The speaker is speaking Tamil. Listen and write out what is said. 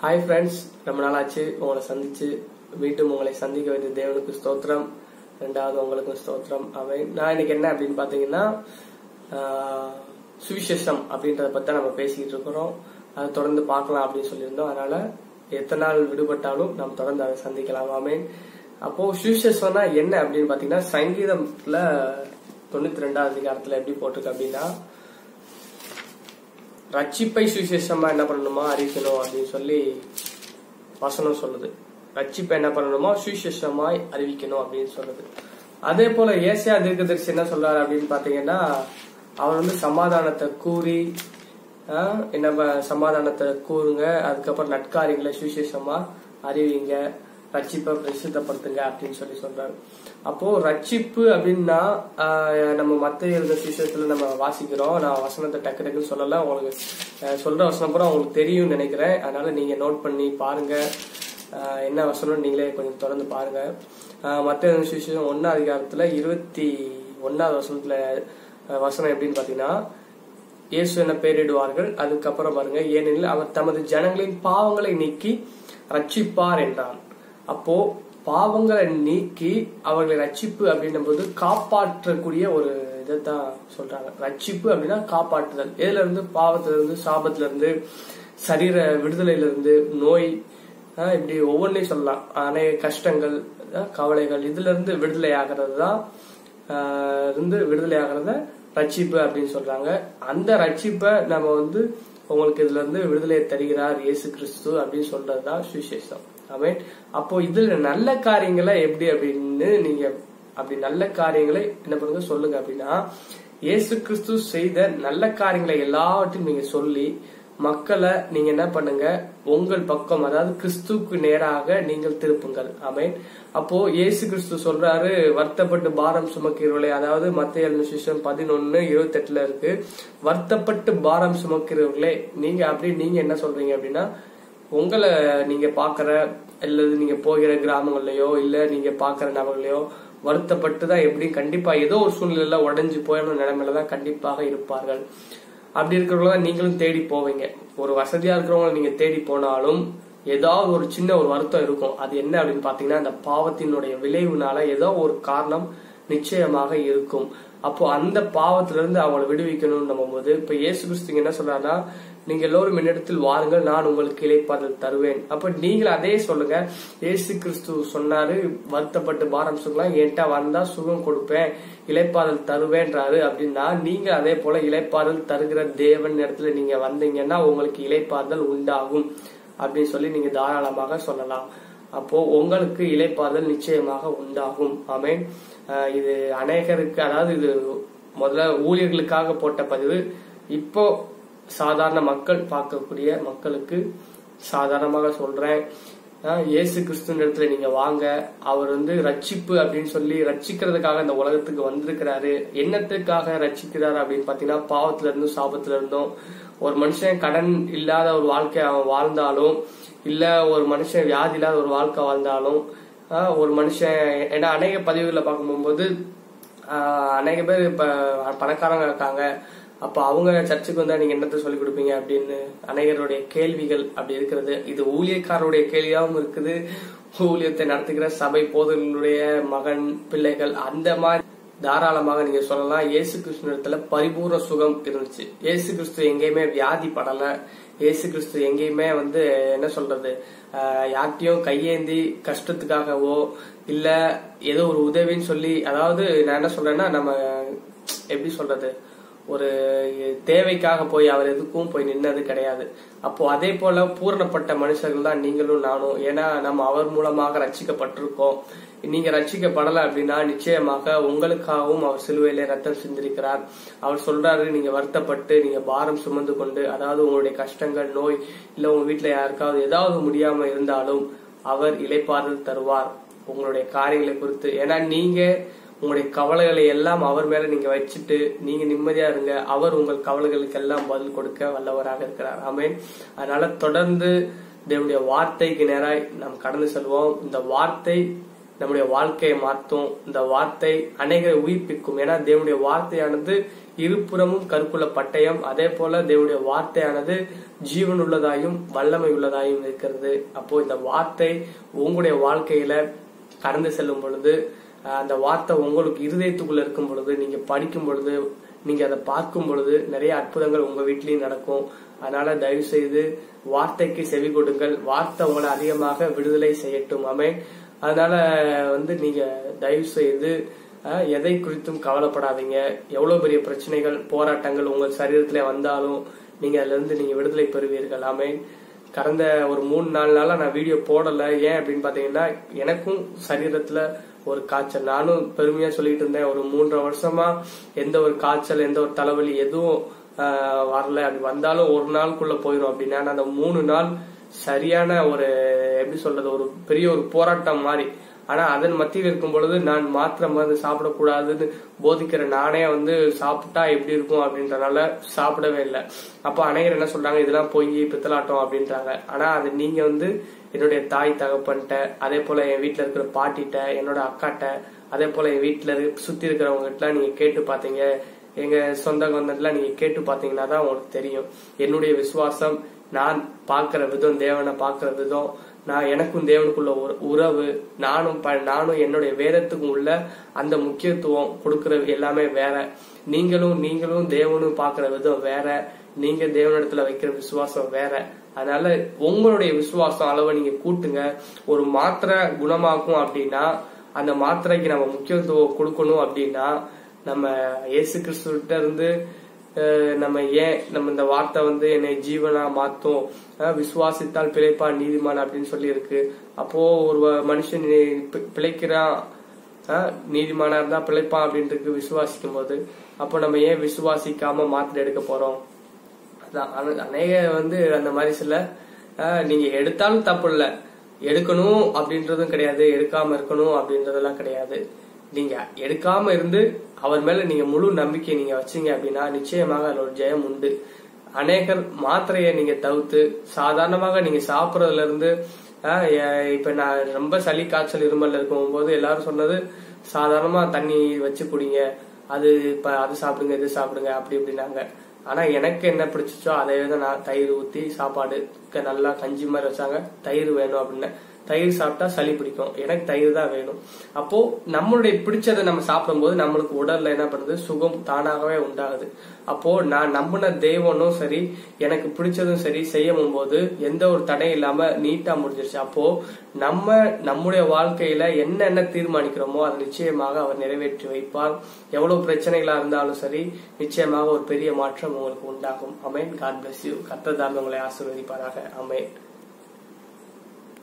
ஹாய் ஃப்ரெண்ட்ஸ், ரொம்ப நாளாச்சு உங்களை சந்திச்சு. மீண்டும் உங்களை சந்திக்க வேண்டிய தேவனுக்கு ஸ்தோத்திரம். ரெண்டாவது உங்களுக்கும் ஸ்தோத்திரம். நான் இன்னைக்கு என்ன அப்படின்னு பாத்தீங்கன்னா, சுவிசேஷம் அப்படின்றத பத்தி நம்ம பேசிக்கிட்டு இருக்கிறோம். அதை தொடர்ந்து பார்க்கலாம் அப்படின்னு சொல்லியிருந்தோம். அதனால எத்தனை நாள் விடுபட்டாலும் நம்ம தொடர்ந்து அதை சந்திக்கலாம். ஆமென். அப்போ சுவிசேஷம்னா என்ன அப்படின்னு பாத்தீங்கன்னா, சங்கீதத்துல 92வது அதிகாரத்துல எப்படி போட்டிருக்கு அப்படின்னா, ரட்சிப்பை சுவிசேஷமா என்ன பண்ணணுமா அறிவிக்கணும் அப்படின்னு சொல்லி வசனம் சொல்லுது. ரட்சிப்பை என்ன பண்ணணுமா சுவிசேஷமாய் அறிவிக்கணும் அப்படின்னு சொல்லுது. அதே போல ஏசாயா தீர்க்கதரிசி என்ன சொல்றாரு அப்படின்னு பாத்தீங்கன்னா, அவர் சமாதானத்தை கூறி என்ன சமாதானத்தை கூறுங்க, அதுக்கப்புறம் நட்காரியங்களை சுவிசேஷமா அறிவிங்க, ரட்சிப்பை பிரசித்தப்படுத்துங்க அப்படின்னு சொல்லி சொல்றாரு. அப்போ ரட்சிப்பு அப்படின்னா நம்ம மத்திய எழுத சுவிசேஷத்துல நம்ம வாசிக்கிறோம். நான் வசனத்தை டக்கு டக்குன்னு சொல்லல, உங்களுக்கு சொல்ற வசனம் பூரா உங்களுக்கு தெரியும் நினைக்கிறேன். அதனால நீங்க நோட் பண்ணி பாருங்க, என்ன வசனம் நீங்களே கொஞ்சம் தொடர்ந்து பாருங்க. மத்திய எழுத சுவிசேஷம் 1ஆம் அதிகாரத்துல 21வது வசனத்துல வசனம் எப்படின்னு பாத்தீங்கன்னா, இயேசு என பெயரிடுவார்கள். அதுக்கப்புறம் பாருங்க, ஏனெனில் அவர் தமது ஜனங்களின் பாவங்களை நீக்கி ரட்சிப்பார் என்றார். அப்போ பாவங்களை நீக்கி அவர்களை ரட்சிப்பு அப்படின்னும் போது காப்பாற்றக்கூடிய ஒரு இதைத்தான் சொல்றாங்க. ரட்சிப்பு அப்படின்னா காப்பாற்றுதல். எதுல இருந்து? பாவத்துல இருந்து, சாபத்துல இருந்து, சரீர விடுதலையில இருந்து, நோய், இப்படி ஒவ்வொன்றையும் சொல்லலாம். அநேக கஷ்டங்கள், கவலைகள், இதுல இருந்து விடுதலை ஆகிறது தான் விடுதலை ஆகிறத ரட்சிப்பு அப்படின்னு சொல்றாங்க. அந்த ரட்சிப்பை நம்ம உங்களுக்கு இதுல இருந்து விடுதலையை தருகிறார் இயேசு கிறிஸ்து அப்படின்னு சொல்றதுதான் சுவிசேஷம். ஆமென். அப்போ இதுல நல்ல காரியங்களை எப்படி அப்படின்னு நீங்க அப்படி நல்ல காரியங்களை என்ன பண்ணுங்க சொல்லுங்க அப்படின்னா, இயேசு கிறிஸ்து செய்த நல்ல காரியங்களை எல்லாவற்றையும் நீங்க சொல்லி மக்களை நீங்க என்ன பண்ணுங்க, உங்கள் பக்கம், அதாவது கிறிஸ்துவுக்கு நேராக நீங்கள் திருப்புங்கள். ஆமென். அப்போ இயேசு கிறிஸ்து சொல்றாரு, வருத்தப்பட்டு பாரம் சுமக்கிறவர்களே, அதாவது மத்திய சுவிசேஷம் 11:28 இருக்கு, வருத்தப்பட்டு பாரம் சுமக்கிறவர்களே. நீங்க என்ன சொல்றீங்க அப்படின்னா, உங்களை நீங்க பாக்குற அல்லது நீங்க போகிற கிராமங்கள்லயோ இல்ல நீங்க பாக்குற நபர்களையோ வருத்தப்பட்டுதான் எப்படி கண்டிப்பா ஏதோ ஒரு சூழ்நிலையில உடஞ்சு போயிடும் நிலைமையிலதான் கண்டிப்பாக இருப்பார்கள். அப்படி இருக்கிறவங்களதான் நீங்களும் தேடி போவீங்க. ஒரு வசதியா இருக்கிறவங்களை நீங்க தேடி போனாலும் ஏதாவது ஒரு சின்ன ஒரு வருத்தம் இருக்கும். அது என்ன அப்படின்னு பாத்தீங்கன்னா, அந்த பாவத்தினுடைய விளைவுனால ஏதோ ஒரு காரணம் நிச்சயமாக இருக்கும். அப்போ அந்த பாவத்துல இருந்து அவங்களை விடுவிக்கணும்னு போது இப்ப இயேசு கிறிஸ்து என்ன சொல்றாருன்னா, நீங்க எல்லோரும் என்னிடத்தில் வாருங்கள், நான் உங்களுக்கு இளைப்பாறுதல் தருவேன். அப்ப நீங்களும் அதே சொல்லுங்க. இயேசு கிறிஸ்து சொன்னாரு, வருத்தப்பட்டு பாரம் சுகலாம் என்கிட்ட வந்தா சுகம் கொடுப்பேன், இளைப்பாறுதல் தருவேன்றாரு. அப்படின்னா நீங்க அதே போல இளைப்பாறுதல் தருகிற தேவன் இடத்துல நீங்க வந்தீங்கன்னா உங்களுக்கு இளைப்பாறுதல் உண்டாகும் அப்படின்னு சொல்லி நீங்க தாராளமாக சொல்லலாம். அப்போ உங்களுக்கு இளைப்பாறுதல் நிச்சயமாக உண்டாகும். ஆமென். இது அநேகருக்கு, அதாவது இது முதல்ல ஊழியர்களுக்காக போட்ட பதிவு. இப்போ சாதாரண மக்கள் பார்க்கக்கூடிய மக்களுக்கு சாதாரணமாக சொல்றேன். இயேசு கிறிஸ்துவின் இடத்துல நீங்க வாங்க. அவர் ரட்சிப்பு அப்படின்னு சொல்லி ரட்சிக்கிறதுக்காக இந்த உலகத்துக்கு வந்திருக்கிறாரு. என்னத்துக்காக ரட்சிக்கிறாரு அப்படின்னு பாத்தீங்கன்னா, பாவத்துல இருந்தும் சாபத்துல இருந்தும் ஒரு மனுஷன் கடன் இல்லாத ஒரு வாழ்க்கை அவன் வாழ்ந்தாலும், இல்ல ஒரு மனுஷன் வியாதி இல்லாத ஒரு வாழ்க்கை வாழ்ந்தாலும், ஒரு மனுஷன், ஏன்னா அநேக பதிவுகளை பார்க்கும்போது அநேக பேர் இப்ப பணக்காரங்க இருக்காங்க, அப்ப அவங்க சர்ச்சுக்கு வந்தா நீங்க என்னத்த சொல்லி கொடுப்பீங்க அப்படின்னு அநேகருடைய கேள்விகள் அப்படி இருக்கிறது. இது ஊழியக்காரருடைய கேள்வியாகவும் இருக்குது, ஊழியத்தை நடத்துகிற சபை போதர்களுடைய மகன் பிள்ளைகள், அந்த மாதிரி தாராளமாக நீங்க சொல்லலாம். இயேசு கிறிஸ்துவத்துல பரிபூர்ண சுகம் இருந்துச்சு. இயேசு கிறிஸ்து எங்கேயுமே வியாதி படல. இயேசு கிறிஸ்து எங்கேயுமே என்ன சொல்றது, யார்கிட்டயும் கையேந்தி கஷ்டத்துக்காகவோ இல்ல ஏதோ ஒரு உதவின்னு சொல்லி, அதாவது நான் என்ன சொல்றேன்னா, நம்ம எப்படி சொல்றது, ஒரு தேவைக்காக போய் அவர் எதுக்கும் போய் நின்னது கிடையாது. அப்போ அதே போல பூரணப்பட்ட மனுஷர்கள் தான் நீங்களும் நானும். ஏன்னா நம்ம அவர் மூலமாக ரட்சிக்கப்பட்டிருக்கோம். நீங்க ரட்சிக்கப்படல அப்படின்னா நிச்சயமாக உங்களுக்காகவும் அவர் சிலுவையிலே ரத்தம் சிந்திருக்கிறார். அவர் சொல்றாரு, நீங்க வருத்தப்பட்டு நீங்க பாரம் சுமந்து கொண்டு, அதாவது உங்களுடைய கஷ்டங்கள், நோய், இல்ல உங்க வீட்டுல யாருக்காவது ஏதாவது முடியாம இருந்தாலும் அவர் இளைப்பாறுதல் தருவார் உங்களுடைய காரியங்களை குறித்து. ஏன்னா நீங்க உங்களுடைய கவலைகளை எல்லாம் அவர் மேல நீங்க வச்சுட்டு நீங்க நிம்மதியா இருங்க. அவர் உங்கள் கவலைகளுக்கு எல்லாம் பதில் கொடுக்க வல்லவராக இருக்கிறார். ஆமென். அதனால தொடர்ந்து தேவனுடைய வார்த்தைக்கு நேராய் நாம் கடந்து செல்வோம். இந்த வார்த்தை நம்முடைய வாழ்க்கையை மாற்றும். இந்த வார்த்தை அநேகரை உயிர்ப்பிக்கும். ஏன்னா தேவனுடைய வார்த்தையானது இருபுறமும் கருக்குள்ள பட்டயம். அதே போல தேவனுடைய வார்த்தையானது ஜீவன் உள்ளதாயும் வல்லமை உள்ளதாயும் இருக்கிறது. அப்போ இந்த வார்த்தை உங்களுடைய வாழ்க்கையில கடந்து செல்லும் பொழுது, அந்த வார்த்தை உங்களுக்கு இருதயத்துக்குள்ள இருக்கும் பொழுது, நீங்க படிக்கும் பொழுது, நீங்க அதை பார்க்கும் பொழுது நிறைய அற்புதங்கள் உங்க வீட்லயும் நடக்கும். அதனால தயவு செய்து வார்த்தைக்கு செவி கொடுங்கள். வார்த்தை உங்களை அதிகமாக விடுதலை செய்யட்டும். ஆமென். அதனால நீங்க தயவு செய்து எதை குறித்தும் கவலைப்படாதீங்க. எவ்வளவு பெரிய பிரச்சனைகள், போராட்டங்கள் உங்க சரீரத்துல வந்தாலும் நீங்க அதுல இருந்து நீங்க விடுதலை பெறுவீர்கள். ஆமென். கடந்த ஒரு 3-4 நாளா நான் வீடியோ போடல. ஏன் அப்படின்னு பாத்தீங்கன்னா, எனக்கும் சரீரத்துல ஒரு காய்ச்சல். நானும் பெருமையா சொல்லிட்டு இருந்தேன், ஒரு 3.5 வருஷமா எந்த ஒரு காய்ச்சல், எந்த ஒரு தலைவலி எதுவும் வரல. அப்படி வந்தாலும் ஒரு நாளுக்குள்ள போயிடும் அப்படின்னா, அந்த 3 நாள் சரியான ஒரு எப்படி சொல்றது, ஒரு பெரிய ஒரு போராட்டம் மாதிரி. ஆனா அதன் மத்தியில் இருக்கும் பொழுது நான் மாத்திரை மருந்து சாப்பிடக்கூடாதுன்னு போதிக்கிற நானே சாப்பிட்டா எப்படி இருக்கும் அப்படின்றனால சாப்பிடவே இல்லை. அப்ப அநேகர் என்ன சொல்றாங்க, இதெல்லாம் பொய் பித்தலாட்டம் அப்படின்றாங்க. ஆனா அது நீங்க என்னுடைய தாய் தகப்பன்ட்ட, அதே போல என் வீட்டுல இருக்கிற பாட்டிட்ட, என்னோட அக்காட்ட, அதே போல என் வீட்டுல சுத்தி இருக்கிறவங்க கிட்ட நீங்க கேட்டு பாத்தீங்க, எங்க சொந்த பந்தத்துல நீங்க கேட்டு பாத்தீங்கன்னா தான் உங்களுக்கு தெரியும். என்னுடைய விசுவாசம், நான் பாக்குற விதம், தேவனை பாக்குற விதம், நான் எனக்கும் தேவனுக்குள்ள உறவு, நானும் என்னுடைய வேதத்துக்கும் உள்ள அந்த முக்கியத்துவம் கொடுக்கறது எல்லாமே வேற. நீங்களும் தேவனும் பாக்குற விதம் வேற. நீங்க தேவனிடத்துல வைக்கிற விசுவாசம் வேற. அதனால உங்களுடைய விசுவாசம் அளவை நீங்க கூட்டுங்க. ஒரு மாத்திரை குணமாக்கும் அப்படின்னா, அந்த மாத்திரைக்கு நம்ம முக்கியத்துவம் கொடுக்கணும் அப்படின்னா, நம்ம இயேசு கிறிஸ்துவிட்ட இருந்து நம்ம இந்த வார்த்தை என்னை ஜீவனா மாத்தும், விசுவாசித்தால் பிழைப்பான் நீதிமான் அப்படின்னு சொல்லி இருக்கு. அப்போ ஒரு மனுஷன் பிழைக்கிறான், நீதிமானா இருந்தா பிழைப்பான் அப்படின்ட்டு விசுவாசிக்கும் போது, அப்போ நம்ம ஏன் விசுவாசிக்காம மாத்திரை எடுக்க போறோம்? அதான் அநேக அந்த மாதிரி சில நீங்க எடுத்தாலும் தப்பு இல்ல, எடுக்கணும் அப்படின்றதும் கிடையாது, எடுக்காம இருக்கணும் அப்படின்றதெல்லாம் கிடையாது. நீங்க எடுக்காம இருந்து அவர் மேல நீங்க முழு நம்பிக்கை நீங்க வச்சீங்க அப்படின்னா நிச்சயமாக அதுல ஒரு ஜெயம் உண்டு. அநேகர் மாத்திரையை நீங்க தவிர்த்து சாதாரணமாக நீங்க சாப்பிடறதுல இருந்து, இப்ப நான் ரொம்ப சளி காய்ச்சல் இருமல் இருக்கும் போது எல்லாரும் சொன்னது, சாதாரணமா தண்ணி வச்சு குடிங்க, அது சாப்பிடுங்க, இது சாப்பிடுங்க அப்படி இப்படின்னாங்க. ஆனா எனக்கு என்ன பிடிச்சிச்சோ அதை நான் தயிர் ஊத்தி சாப்பாடு நல்லா கஞ்சி மாதிரி வச்சாங்க, தயிர் வேணும் அப்படின்னு. தயிர் சாப்பிட்டா சளி பிடிக்கும், எனக்கு தயிர் தான் வேணும். அப்போ நம்மளுடைய பிடிச்சதை நம்ம சாப்பிடும் போது நம்மளுக்கு உடல்ல என்ன பண்ணுது, சுகம் தானாகவே உண்டாகுது. அப்போ நான் நம்பின தெய்வனும் சரி, எனக்கு பிடிச்சதும் சரி செய்யும் போது எந்த ஒரு தடையும் இல்லாம நீட்டா முடிஞ்சிருச்சு. அப்போ நம்முடைய வாழ்க்கையில என்ன தீர்மானிக்கிறோமோ அது நிச்சயமாக அவர் நிறைவேற்றி வைப்பார். எவ்வளவு பிரச்சனைகளா இருந்தாலும் சரி, நிச்சயமாக ஒரு பெரிய மாற்றம் உங்களுக்கு உண்டாகும். ஆமென். God bless you. கர்த்தர் தாமே உங்களை ஆசீர்வதிப்பாராக. ஆமென்.